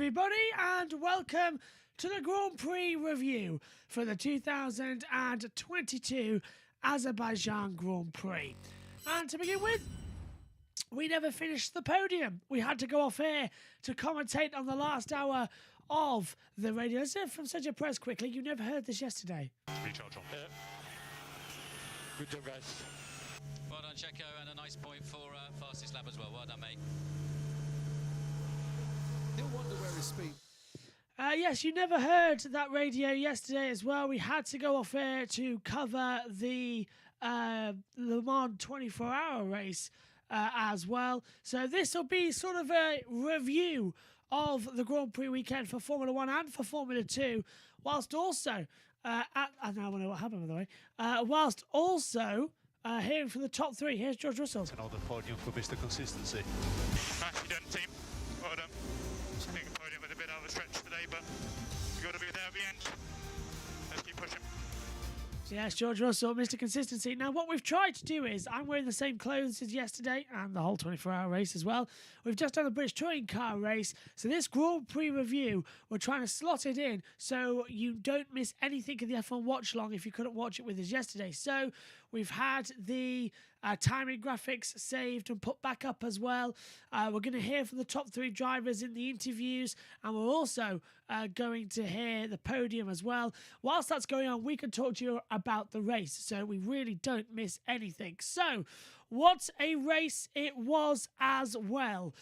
everybody, and welcome to the Grand Prix review for the 2022 Azerbaijan Grand Prix. And to begin with, we never finished the podium. We had to go off air to commentate on the last hour of the radio. Let's hear from Sergio Perez quickly. You never heard this yesterday. Recharge on. Good job, guys. Well done, Checo, and a nice point for fastest lap as well. Well done, mate. He'll wonder where his speed. Yes, you never heard that radio yesterday as well. We had to go off air to cover the Le Mans 24-hour race as well. So this will be sort of a review of the Grand Prix weekend for Formula 1 and for Formula 2, whilst also, I now know what happened, by the way, whilst also hearing from the top three. Here's George Russell. Another podium for Mr. Consistency. Nicely done, team. Well done. I think the podium was a bit out of a stretch today, but you've got to be there at the end. Let's keep pushing. So yes, George Russell, Mr. Consistency. Now, what we've tried to do is, I'm wearing the same clothes as yesterday and the whole 24-hour race as well. We've just done the British Touring Car race. So this Grand Prix review, we're trying to slot it in so you don't miss anything of the F1 watch long if you couldn't watch it with us yesterday. So we've had the timing graphics saved and put back up as well. We're going to hear from the top three drivers in the interviews, and we're also going to hear the podium as well. Whilst that's going on, we can talk to you about the race, so we really don't miss anything. So, what a race it was as well.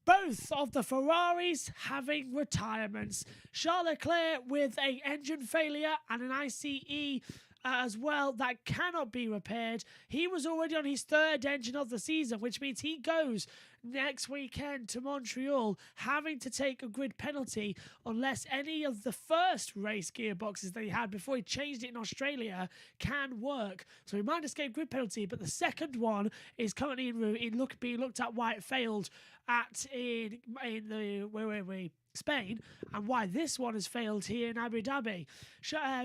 Both of the Ferraris having retirements. Charles Leclerc with an engine failure and an ICE as well that cannot be repaired. He was already on his third engine of the season, which means he goes next weekend to Montreal having to take a grid penalty unless any of the first race gearboxes that he had before he changed it in Australia can work. So he might escape grid penalty, but the second one is currently being looked at why it failed in Spain, and why this one has failed here in Abu Dhabi.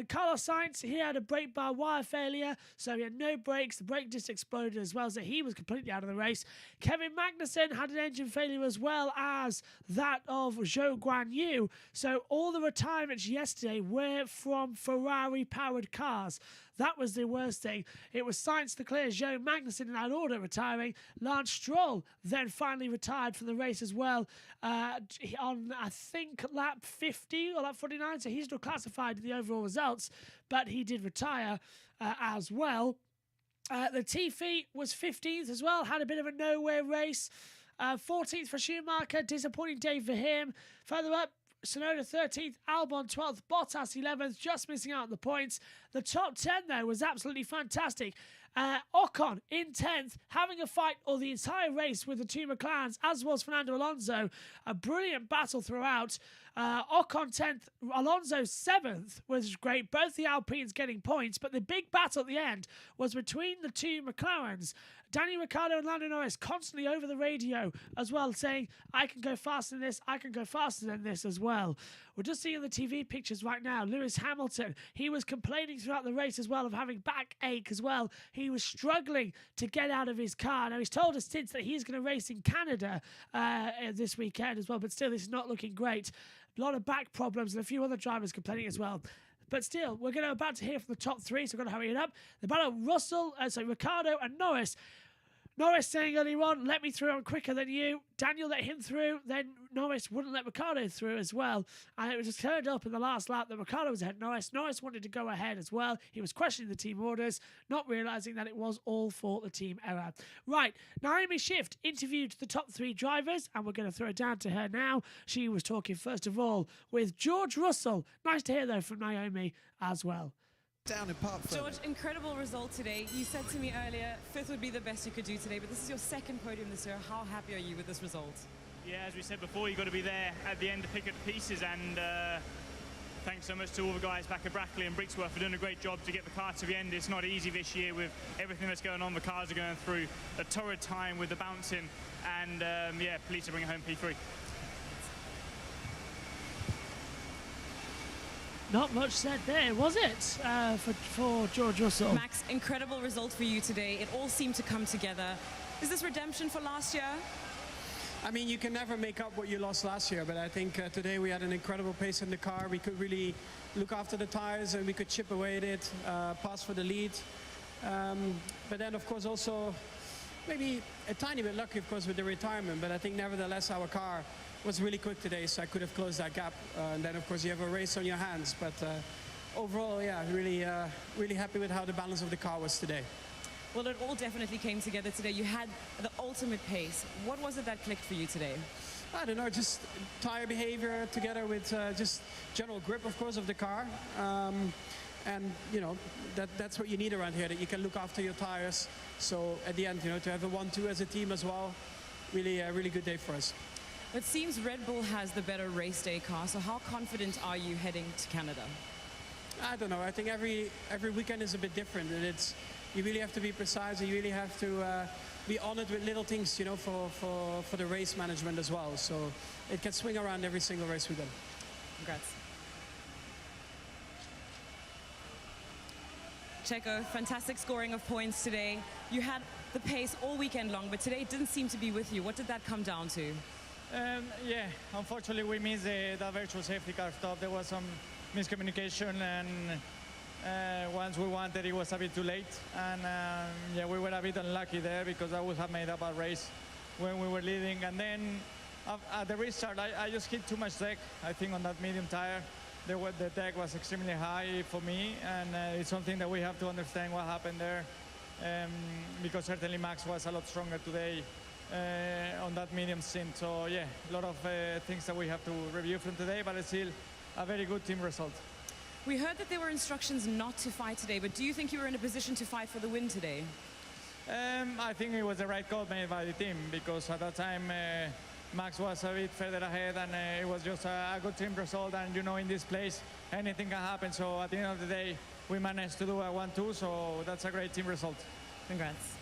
Carlos Sainz, he had a brake bar wire failure, so he had no brakes. The brake disc exploded as well, so he was completely out of the race. Kevin Magnussen had an engine failure as well as that of Zhou Guanyu. So all the retirements yesterday were from Ferrari-powered cars. That was the worst thing. It was Sainz, Leclerc, Zhou, Magnussen in that order retiring. Lance Stroll then finally retired from the race as well on, I think, lap 50 or lap 49. So he's not classified in the overall results, but he did retire as well. Latifi was 15th as well, had a bit of a nowhere race. 14th for Schumacher, disappointing day for him. Further up, Tsunoda 13th, Albon 12th, Bottas 11th, just missing out on the points. The top 10, though, was absolutely fantastic. Ocon in 10th, having a fight all the entire race with the two McLarens, as was Fernando Alonso. A brilliant battle throughout. Ocon 10th, Alonso 7th was great. Both the Alpines getting points, but the big battle at the end was between the two McLarens. Danny Ricciardo and Lando Norris constantly over the radio as well, saying, I can go faster than this, I can go faster than this as well. We're just seeing the TV pictures right now. Lewis Hamilton, he was complaining throughout the race as well of having backache as well. He was struggling to get out of his car. Now, he's told us since that he's going to race in Canada this weekend as well, but still, this is not looking great. A lot of back problems and a few other drivers complaining as well. But still, we're about to hear from the top three, so we're going to hurry it up. The battle of Ricciardo and Norris. Norris saying earlier on, let me through, I'm quicker than you. Daniel let him through, then Norris wouldn't let Ricciardo through as well. And it was just turned up in the last lap that Ricciardo was ahead of Norris. Norris wanted to go ahead as well. He was questioning the team orders, not realising that it was all for the team error. Right, Naomi Schiff interviewed the top three drivers, and we're going to throw it down to her now. She was talking first of all with George Russell. Nice to hear, though, from Naomi as well. Down in Park. George, incredible result today. You said to me earlier, fifth would be the best you could do today, but this is your second podium this year. How happy are you with this result? Yeah, as we said before, you've got to be there at the end to pick up the pieces, and thanks so much to all the guys back at Brackley and Brixworth for doing a great job to get the car to the end. It's not easy this year with everything that's going on. The cars are going through a torrid time with the bouncing, and yeah, pleased to bring it home P3. Not much said there, was it, for George Russell? Max, incredible result for you today. It all seemed to come together. Is this redemption for last year? I mean, you can never make up what you lost last year, but I think today we had an incredible pace in the car. We could really look after the tires and we could chip away at it, pass for the lead. But then, of course, also maybe a tiny bit lucky, of course, with the retirement, but I think nevertheless our car was really quick today, so I could have closed that gap. And then, of course, you have a race on your hands. But overall, yeah, really happy with how the balance of the car was today. Well, it all definitely came together today. You had the ultimate pace. What was it that clicked for you today? I don't know, just tire behavior together with just general grip, of course, of the car. And, you know, that's what you need around here, that you can look after your tires. So at the end, you know, to have a 1-2 as a team as well, really good day for us. It seems Red Bull has the better race day car, so how confident are you heading to Canada? I don't know, I think every weekend is a bit different, and you really have to be precise, and you really have to be on it with little things, you know, for the race management as well. So it can swing around every single race weekend. Congrats. Checo, fantastic scoring of points today. You had the pace all weekend long, but today it didn't seem to be with you. What did that come down to? Yeah, unfortunately we missed that virtual safety car stop. There was some miscommunication, and once we wanted, it was a bit too late. And yeah, we were a bit unlucky there, because I would have made up a race when we were leading. And then at the restart, I just hit too much deck, I think, on that medium tire. The deck was extremely high for me, and it's something that we have to understand what happened there, because certainly Max was a lot stronger today on that medium stint. So yeah, a lot of things that we have to review from today, but it's still a very good team result. We heard that there were instructions not to fight today, but do you think you were in a position to fight for the win today? I think it was the right call made by the team, because at that time Max was a bit further ahead, and it was just a good team result. And you know, in this place anything can happen, so at the end of the day we managed to do a 1-2, so that's a great team result. Congrats.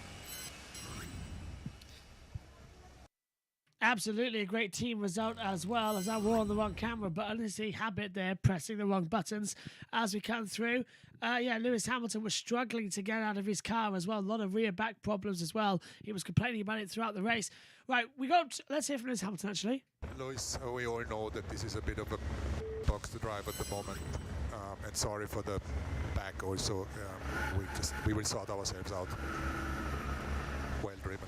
Absolutely a great team result as well, as I wore on the wrong camera, but honestly, habit there, pressing the wrong buttons as we come through. Yeah, Lewis Hamilton was struggling to get out of his car as well. A lot of rear back problems as well. He was complaining about it throughout the race. Right, let's hear from Lewis Hamilton actually. Lewis, we all know that this is a bit of a box to drive at the moment, and sorry for the back also. We will sort ourselves out. Well driven.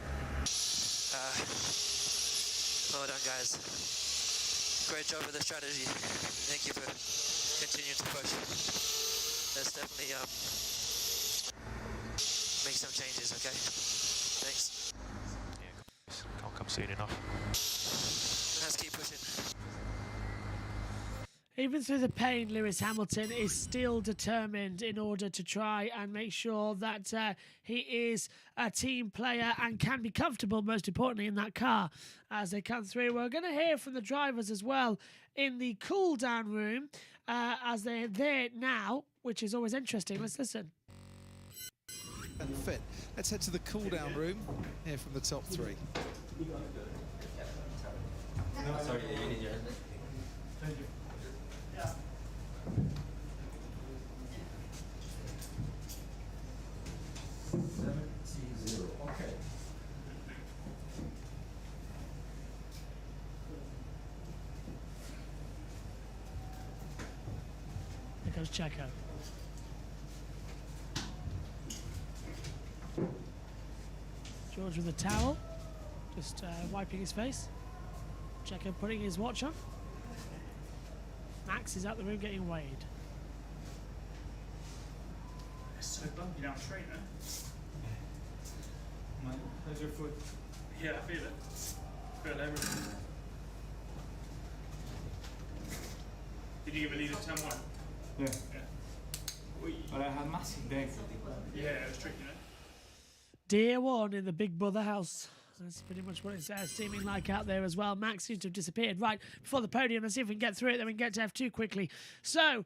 Well done, guys. Great job with the strategy. Thank you for continuing to push. Let's definitely make some changes, okay? Thanks. Yeah, can't come soon enough. Let's keep pushing. Even through the pain, Lewis Hamilton is still determined in order to try and make sure that he is a team player and can be comfortable, most importantly, in that car as they come through. We're going to hear from the drivers as well in the cool-down room as they're there now, which is always interesting. Let's listen. And fit. Let's head to the cool-down room, here from the top three. Sorry, you need your... Thank you. Okay. Here comes Checo. George with a towel, just wiping his face. Checo putting his watch on. Max is out the room getting weighed. It's so bumpy down straight, man. How's your foot? Yeah, I feel it. Feel everything. Did you ever leave at 10-1? Yeah. Yeah. But I had massive legs. Yeah, it was tricky, man. Dear one in the Big Brother house. That's pretty much what it's seeming like out there as well. Max seems to have disappeared. Right, before the podium, let's see if we can get through it, then we can get to F2 quickly. So,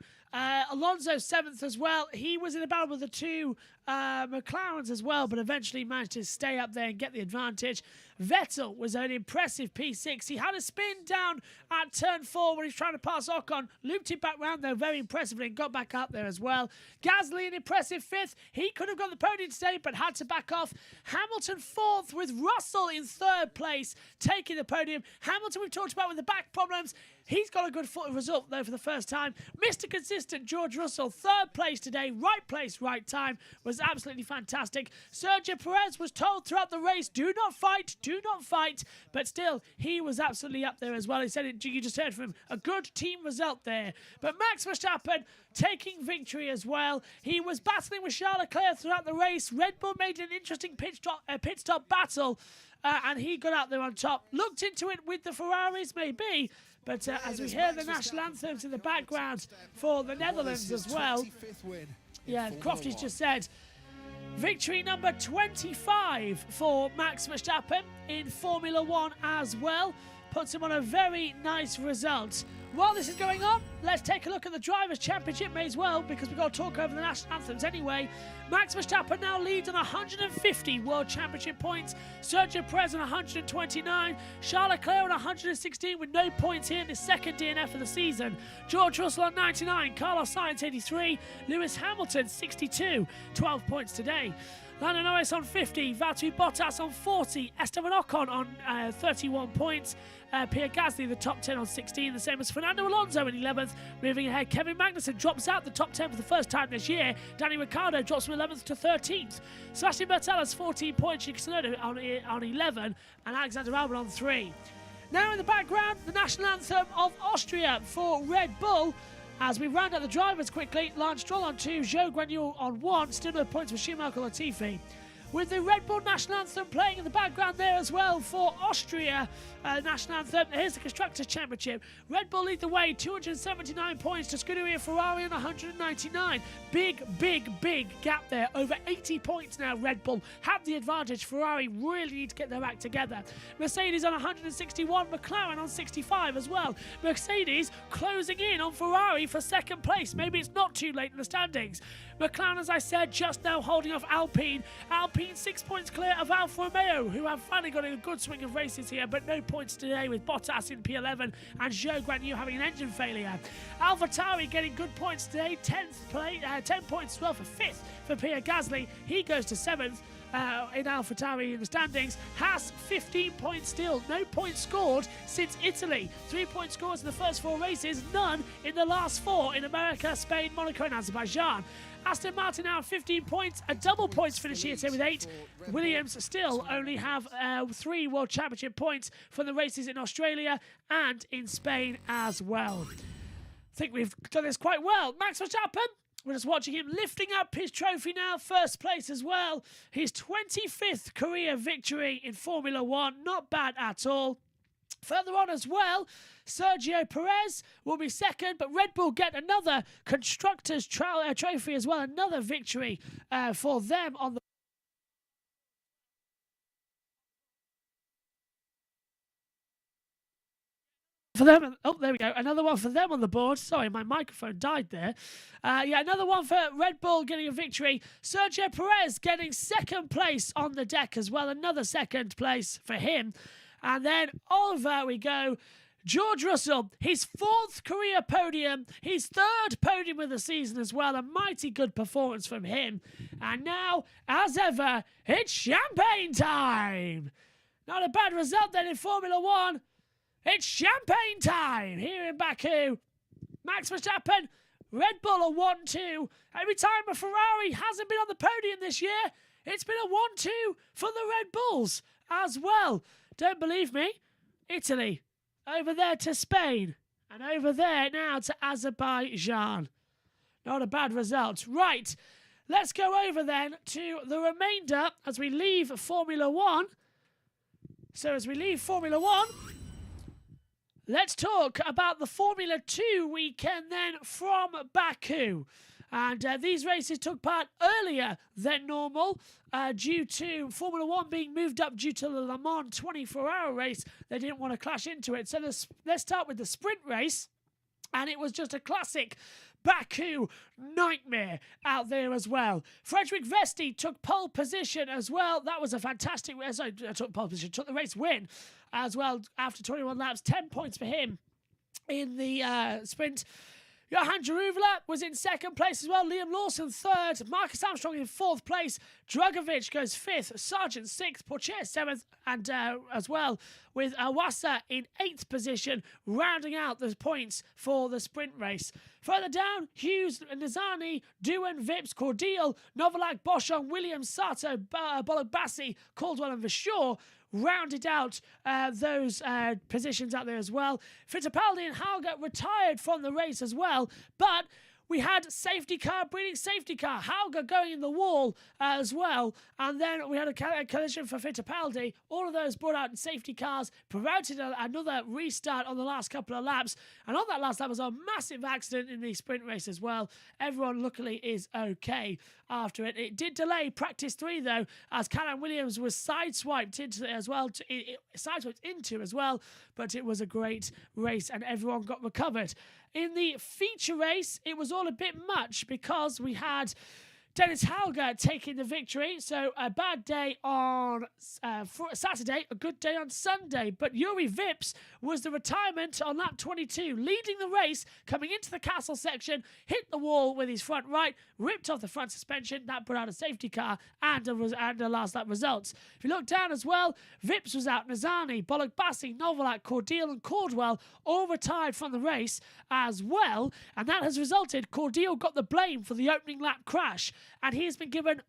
Alonso 7th as well. He was in a battle with the two McLarens as well, but eventually managed to stay up there and get the advantage. Vettel was an impressive P6. He had a spin down at turn 4 when he was trying to pass Ocon. Looped it back round, though, very impressively, and got back up there as well. Gasly, an impressive 5th. He could have got the podium today, but had to back off. Hamilton 4th, with Russell in 3rd place, taking the podium. Hamilton, we've talked about with the back problems. He's got a good result, though, for the first time. Mr. Consistent, George Russell, 3rd place today. Right place, right time. Was absolutely fantastic. Sergio Perez was told throughout the race, do not fight, do not fight. But still, he was absolutely up there as well. He said it, you just heard from him. A good team result there. But Max Verstappen taking victory as well. He was battling with Charles Leclerc throughout the race. Red Bull made an interesting pit stop battle. And he got out there on top. Looked into it with the Ferraris, maybe. But as we hear the national anthems in the background for the Netherlands as well. Yeah, Crofty's just said, victory number 25 for Max Verstappen in Formula 1 as well. Puts him on a very nice result. While this is going on, let's take a look at the Drivers' Championship, may as well, because we've got to talk over the national anthems anyway. Max Verstappen now leads on 150 World Championship points. Sergio Perez on 129. Charles Leclerc on 116 with no points here in his second DNF of the season. George Russell on 99. Carlos Sainz 83. Lewis Hamilton 62. 12 points today. Lando Norris on 50, Valtteri Bottas on 40, Esteban Ocon on 31 points, Pierre Gasly the top 10 on 16, the same as Fernando Alonso in 11th. Moving ahead, Kevin Magnussen drops out the top 10 for the first time this year. Danny Ricciardo drops from 11th to 13th. Sebastian Vettel has 14 points, Yuki Tsunoda on 11, and Alexander Albon on 3. Now in the background, the national anthem of Austria for Red Bull. As we round out the drivers quickly, Lance Stroll on 2, Zhou Guanyu on 1, still no points for Schumacher Latifi. With the Red Bull national anthem playing in the background there as well for Austria national anthem. Here's the Constructor Championship. Red Bull lead the way, 279 points to Scuderia Ferrari on 199. Big gap there. Over 80 points now. Red Bull have the advantage. Ferrari really need to get their act together. Mercedes on 161, McLaren on 65 as well. Mercedes closing in on Ferrari for second place. Maybe it's not too late in the standings. McLaren, as I said, just now holding off Alpine. Alpine 6 points clear of Alfa Romeo, who have finally got in a good swing of races here, but no points today with Bottas in P11 and Zhou Guanyu having an engine failure. AlphaTauri getting good points today, 10 points as well for 5th for Pierre Gasly. He goes to 7th. In AlphaTauri in the standings. Haas 15 points still, no points scored since Italy. 3 point scores in the first 4 races, none in the last 4 in America, Spain, Monaco and Azerbaijan. Aston Martin now 15 points, a double points finish here today with 8. Williams still only have 3 World Championship points for the races in Australia and in Spain as well. I think we've done this quite well. Max Verstappen, we're just watching him lifting up his trophy now, first place as well. His 25th career victory in Formula 1, not bad at all. Further on as well, Sergio Perez will be second, but Red Bull get another Constructors' Trophy as well, another victory for them on the for them. Oh, there we go. Another one for them on the board. Sorry, my microphone died there. Yeah, another one for Red Bull getting a victory. Sergio Perez getting second place on the deck as well. Another second place for him. And then over we go. George Russell, his 4th career podium, his 3rd podium of the season as well. A mighty good performance from him. And now, as ever, it's champagne time. Not a bad result then in Formula 1. It's champagne time here in Baku. Max Verstappen, Red Bull a 1-2. Every time a Ferrari hasn't been on the podium this year, it's been a 1-2 for the Red Bulls as well. Don't believe me? Italy, over there to Spain, and over there now to Azerbaijan. Not a bad result. Right, let's go over then to the remainder as we leave Formula 1. So as we leave Formula 1, let's talk about the Formula 2 weekend then from Baku. And these races took part earlier than normal due to Formula 1 being moved up due to the Le Mans 24-hour race. They didn't want to clash into it. So let's start with the sprint race. And it was just a classic Baku nightmare out there as well. Frederick Vesti took pole position as well. That was a fantastic race. Sorry, took pole position, took the race win as well after 21 laps. 10 points for him in the sprint. Johan Jaruvela was in second place as well. Liam Lawson third. Marcus Armstrong in fourth place. Dragovic goes fifth. Sargent sixth. Porcher seventh. And as well with Awasa in eighth position, rounding out the points for the sprint race. Further down, Hughes, Nizani, Dewan, Vips, Cordial, Novalak, Boschong, Williams, Sato, Bologbasi, Caldwell and Vishaw rounded out those positions out there as well. Fittipaldi and Hauger retired from the race as well, but we had safety car breeding safety car. Hauger going in the wall as well. And then we had a collision for Fittipaldi. All of those brought out in safety cars, promoted another restart on the last couple of laps. And on that last lap was a massive accident in the sprint race as well. Everyone luckily is okay after it. It did delay practice 3 though, as Callum Williams was sideswiped into as well, but it was a great race and everyone got recovered. In the feature race, it was all a bit much because we had Dennis Hauger taking the victory. So a bad day on Saturday, a good day on Sunday. But Yuri Vips was the retirement on lap 22, leading the race, coming into the castle section, hit the wall with his front right, ripped off the front suspension. That brought out a safety car and a last lap results. If you look down as well, Vips was out. Nazani, Bologbasi, Novalak, Cordial and Caldwell all retired from the race as well. And that has resulted, Cordial got the blame for the opening lap crash. And he has been given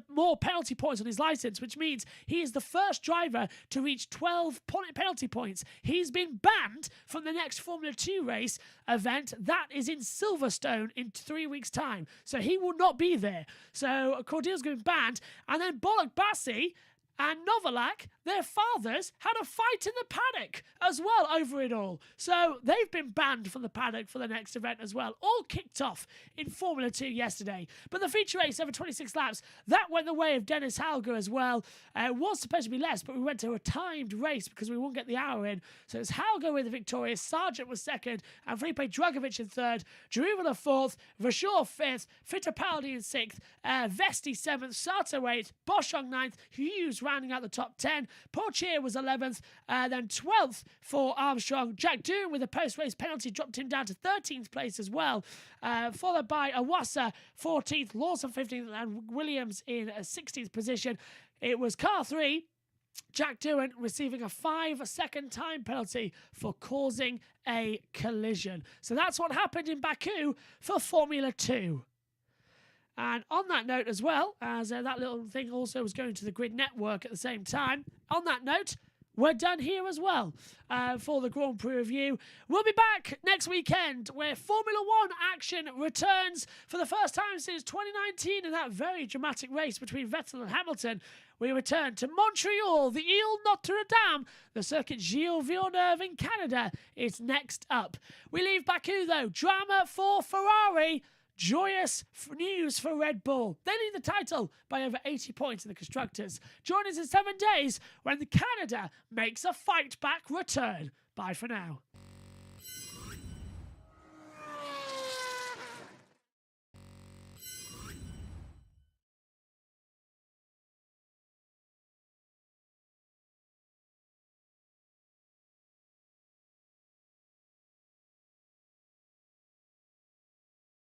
more penalty points on his licence, which means he is the first driver to reach 12 penalty points. He's been banned from the next Formula 2 race event. That is in Silverstone in 3 weeks' time. So he will not be there. So Cordial's going to be banned. And then Bologbasi and Novalak, their fathers, had a fight in the paddock as well over it all. So they've been banned from the paddock for the next event as well. All kicked off in Formula 2 yesterday. But the feature race over 26 laps, that went the way of Dennis Hauger as well. It was supposed to be less, but we went to a timed race because we wouldn't get the hour in. So it's Hauger with the victorious, Sargent was second, and Felipe Dragovic in third, Jaruvela fourth, Vashaw fifth, Fittipaldi in sixth, Vesti seventh, Sato eighth, Boschong ninth, Hughes rounding out the top 10. Porcher was 11th, then 12th for Armstrong. Jack Doon with a post-race penalty dropped him down to 13th place as well, followed by Awasa 14th, Lawson 15th, and Williams in 16th position. It was car 3, Jack Doohan receiving a 5-second time penalty for causing a collision. So that's what happened in Baku for Formula 2. And on that note as well, as that little thing also was going to the grid network at the same time, on that note, we're done here as well for the Grand Prix review. We'll be back next weekend where Formula 1 action returns for the first time since 2019 in that very dramatic race between Vettel and Hamilton. We return to Montreal, the Ile Notre Dame. The circuit Gilles Villeneuve in Canada is next up. We leave Baku though. Drama for Ferrari. Joyous news for Red Bull. They lead the title by over 80 points in the Constructors. Join us in 7 days when Canada makes a fight back return. Bye for now.